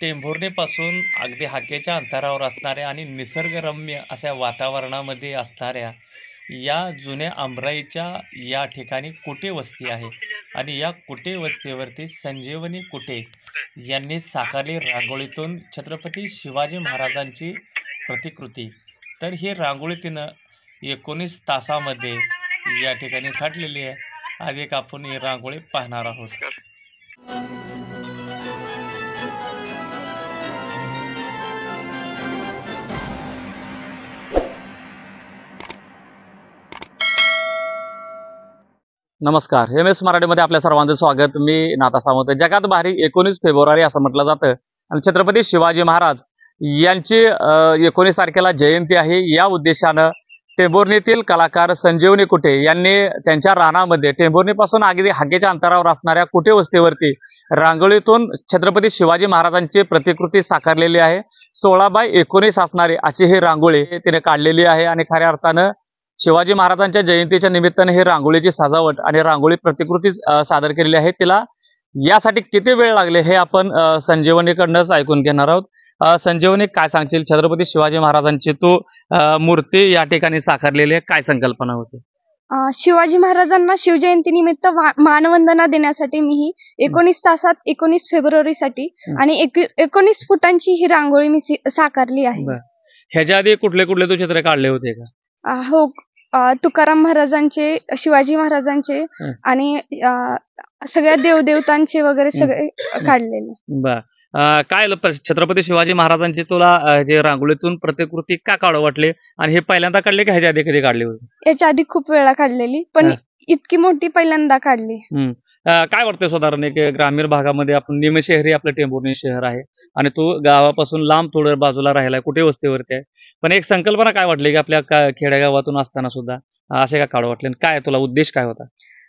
टेंभुर्णीपासून अगदी हाकेच्या अंतरावर असणाऱ्या आणि निसर्गरम्य अशा वातावरणामध्ये असणाऱ्या या जुन्या आमराईच्या या ठिकाणी कुटे वस्ती आहे आणि या कुटे वस्तीवरती संजीवनी कुटे यांनी साकारली रांगोळीतून छत्रपती शिवाजी महाराजांची प्रतिकृती। तर ही रांगोळी तिनं 19 तासामध्ये या ठिकाणी साठलेली आहे। अधिक आपण ही रांगोळी पाहणार आहोत। नमस्कार, MS मराठीमध्ये आपल्या सर्वांचं स्वागत। मी नाथा सावंत। जगात भारी 19 फेब्रुवारी असं म्हटलं जातं आणि छत्रपती शिवाजी महाराज यांची 19 तारखेला जयंती आहे। या उद्देशानं टेंभुर्णीतील कलाकार संजीवनी कुटे यांनी त्यांच्या रानामध्ये टेंभुर्णीपासून अगदी हाकेच्या अंतरावर असणाऱ्या कुटे वस्तीवरती रांगोळीतून छत्रपती शिवाजी महाराजांची प्रतिकृती साकारलेली आहे। 16x19 असणारी अशी ही रांगोळी तिने काढलेली आहे आणि खऱ्या अर्थानं शिवाजी महाराजांच्या जयंतीच्या निमित्ताने ही रांगोळीची सजावट आणि रांगोळी प्रतिकृती सादर केलेली आहे। तिला यासाठी किती वेळ लागले हे आपण संजीवनीकडूनच ऐकून घेणार आहोत। संजीवनी, काय सांगशील? छत्रपती शिवाजी महाराजांची तू मूर्ती या ठिकाणी साकारलेली आहे, काय संकल्पना होती? शिवाजी महाराजांना शिवजयंती निमित्त मानवंदना देण्यासाठी मी ही 19 तासात 19 फेब्रुवारीसाठी आणि 19 फुटांची ही रांगोळी मी साकारली आहे। ह्याच्या आधी कुठले कुठले तू चित्र काढले होते का? हो, तुकाराम महाराजांचे, शिवाजी महाराजांचे आणि सगळ्या देवदेवतांचे वगैरे सगळे काढलेले। काय छत्रपती शिवाजी महाराजांची तुला जे रांगोळीतून प्रतिकृती का काढू वाटले आणि हे पहिल्यांदा काढले की ह्याच्या आधी कधी काढली होती? याच्या आधी खूप वेळा काढलेली, पण इतकी मोठी पहिल्यांदा काढली। काय वाटतं साधारण की ग्रामीण भागामध्ये आपण निमशहरी आपलं टेंभुर्णी शहर आहे आणि तू गावापासून लांब थोडं बाजूला राहिलाय, कुठे वस्तीवरती आहे, पण एक संकल्पना काय वाटली की आपल्या खेडेगावातून असताना सुद्धा असे का काढू वाटले? काय तुला उद्देश काय होता?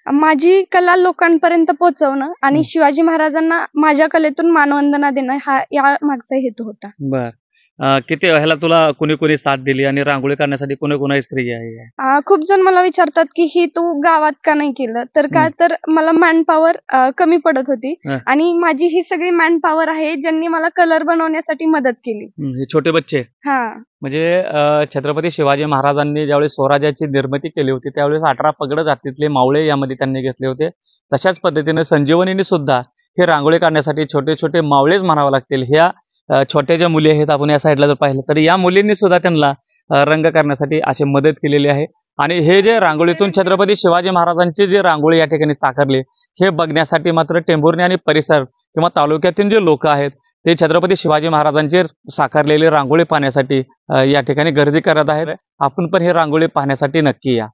माझी कला लोकांपर्यंत पोहोचवणं आणि शिवाजी महाराजांना माझ्या कलेतून मानवंदना देणं हा या मागचा हेतू होता। बर, किती ह्याला तुला कुणी कुणी साथ दिली आणि रांगोळी करण्यासाठी कुणी कुणी श्रेय आहे? खूप जण मला विचारतात की ही तू गावात का नाही केलं, तर का तर मला मॅन पॉवर कमी पडत होती आणि माझी ही सगळी मॅन पॉवर आहे ज्यांनी मला कलर बनवण्यासाठी मदत केली। हे छोटे बच्चे म्हणजे छत्रपती शिवाजी महाराजांनी ज्यावेळेस स्वराज्याची निर्मिती केली होती त्यावेळेस 18 पगड जातीतले मावळे यामध्ये त्यांनी घेतले होते। तशाच पद्धतीने संजीवनीने सुद्धा हे रांगोळी काढण्यासाठी छोटे छोटे मावळेच म्हणावं लागतील। ह्या छोट्या ज्या मुली आहेत, आपण या साईडला जर पाहिलं तर या मुलींनी सुद्धा त्यांना रंग करण्यासाठी अशी मदत केलेली आहे। आणि हे जे रांगोळीतून छत्रपती शिवाजी महाराजांची जे रांगोळी या ठिकाणी साकारली हे बघण्यासाठी मात्र टेंभुर्णी आणि परिसर किंवा तालुक्यातील जे लोक आहेत ते छत्रपती शिवाजी महाराजांची साकारलेली रांगोळी पाहण्यासाठी या ठिकाणी गर्दी करत आहेत। आपण पण ही रांगोळी पाहण्यासाठी नक्की या।